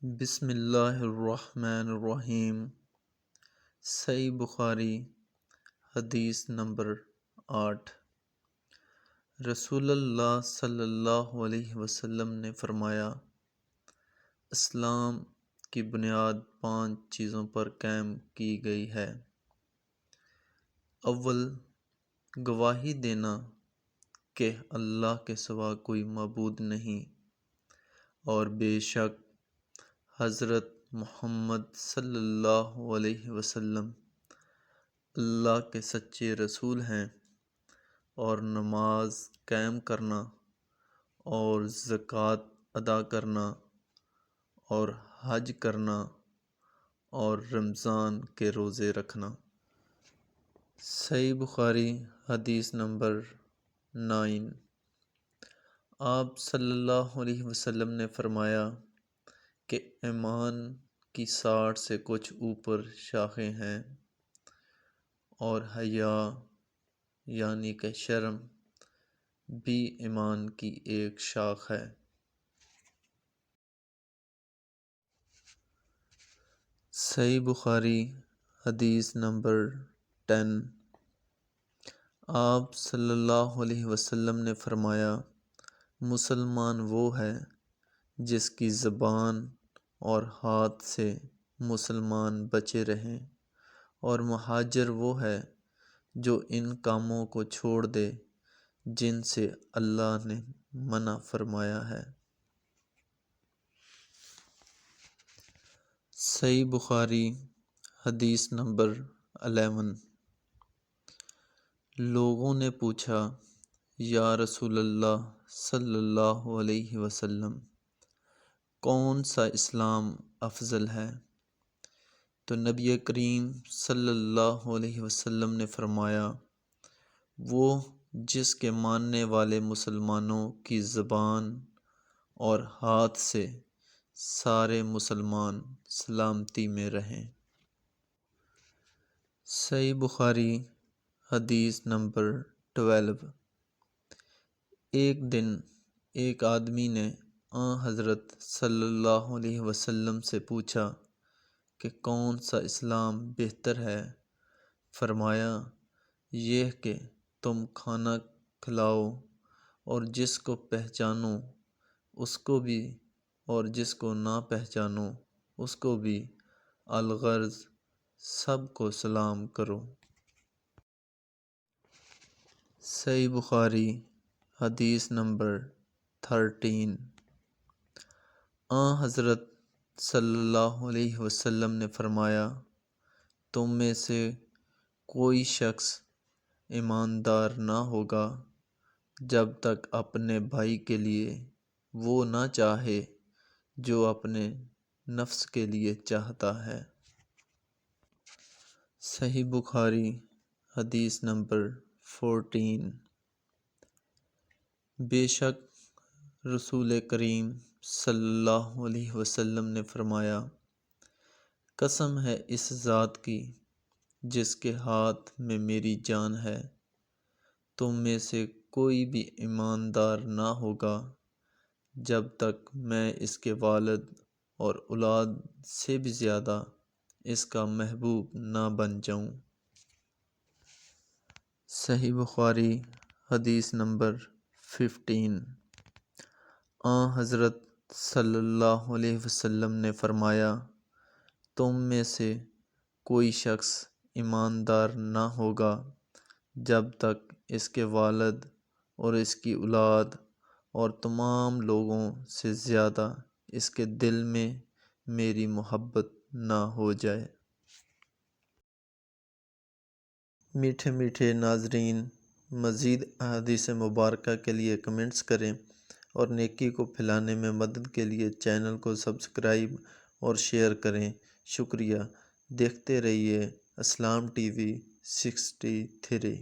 بسم اللہ الرحمن الرحیم۔ صحیح بخاری حدیث نمبر 8۔ رسول اللہ صلی اللہ علیہ وسلم نے فرمایا، اسلام کی بنیاد 5 چیزوں پر قائم کی گئی ہے۔ اول، گواہی دینا کہ اللہ کے سوا کوئی معبود نہیں، اور بے شک حضرت محمد صلی اللہ علیہ وسلم اللہ کے سچے رسول ہیں، اور نماز قائم کرنا اور زکوٰۃ ادا کرنا اور حج کرنا اور رمضان کے روزے رکھنا۔ صحیح بخاری حدیث نمبر 9۔ آپ صلی اللہ علیہ وسلم نے فرمایا کہ ایمان کی 60 سے کچھ اوپر شاخیں ہیں، اور حیا یعنی کہ شرم بھی ایمان کی ایک شاخ ہے۔ صحیح بخاری حدیث نمبر 10۔ آپ صلی اللہ علیہ وسلم نے فرمایا، مسلمان وہ ہے جس کی زبان اور ہاتھ سے مسلمان بچے رہیں، اور مہاجر وہ ہے جو ان کاموں کو چھوڑ دے جن سے اللہ نے منع فرمایا ہے۔ صحیح بخاری حدیث نمبر 11۔ لوگوں نے پوچھا، یا رسول اللہ صلی اللہ علیہ وسلم، کون سا اسلام افضل ہے؟ تو نبی کریم صلی اللہ علیہ وسلم نے فرمایا، وہ جس کے ماننے والے مسلمانوں کی زبان اور ہاتھ سے سارے مسلمان سلامتی میں رہیں۔ صحیح بخاری حدیث نمبر 12۔ ایک دن ایک آدمی نے حضرت صلی اللہ علیہ وسلم سے پوچھا کہ کون سا اسلام بہتر ہے؟ فرمایا، یہ کہ تم کھانا کھلاؤ اور جس کو پہچانو اس کو بھی، اور جس کو نہ پہچانو اس کو بھی، الغرض سب کو سلام کرو۔ صحیح بخاری حدیث نمبر 13۔ حضرت صلی اللہ علیہ وسلم نے فرمایا، تم میں سے کوئی شخص ایماندار نہ ہوگا جب تک اپنے بھائی کے لیے وہ نہ چاہے جو اپنے نفس کے لیے چاہتا ہے۔ صحیح بخاری حدیث نمبر 14۔ بے شک رسول کریم صلی اللہ علیہ وسلم نے فرمایا، قسم ہے اس ذات کی جس کے ہاتھ میں میری جان ہے، تم میں سے کوئی بھی ایماندار نہ ہوگا جب تک میں اس کے والد اور اولاد سے بھی زیادہ اس کا محبوب نہ بن جاؤں۔ صحیح بخاری حدیث نمبر 15۔ حضرت صلی اللہ علیہ وسلم نے فرمایا، تم میں سے کوئی شخص ایماندار نہ ہوگا جب تک اس کے والد اور اس کی اولاد اور تمام لوگوں سے زیادہ اس کے دل میں میری محبت نہ ہو جائے۔ میٹھے میٹھے ناظرین، مزید احادیث مبارکہ کے لیے کمنٹس کریں، اور نیکی کو پھیلانے میں مدد کے لیے چینل کو سبسکرائب اور شیئر کریں۔ شکریہ۔ دیکھتے رہیے اسلام ٹی وی 63۔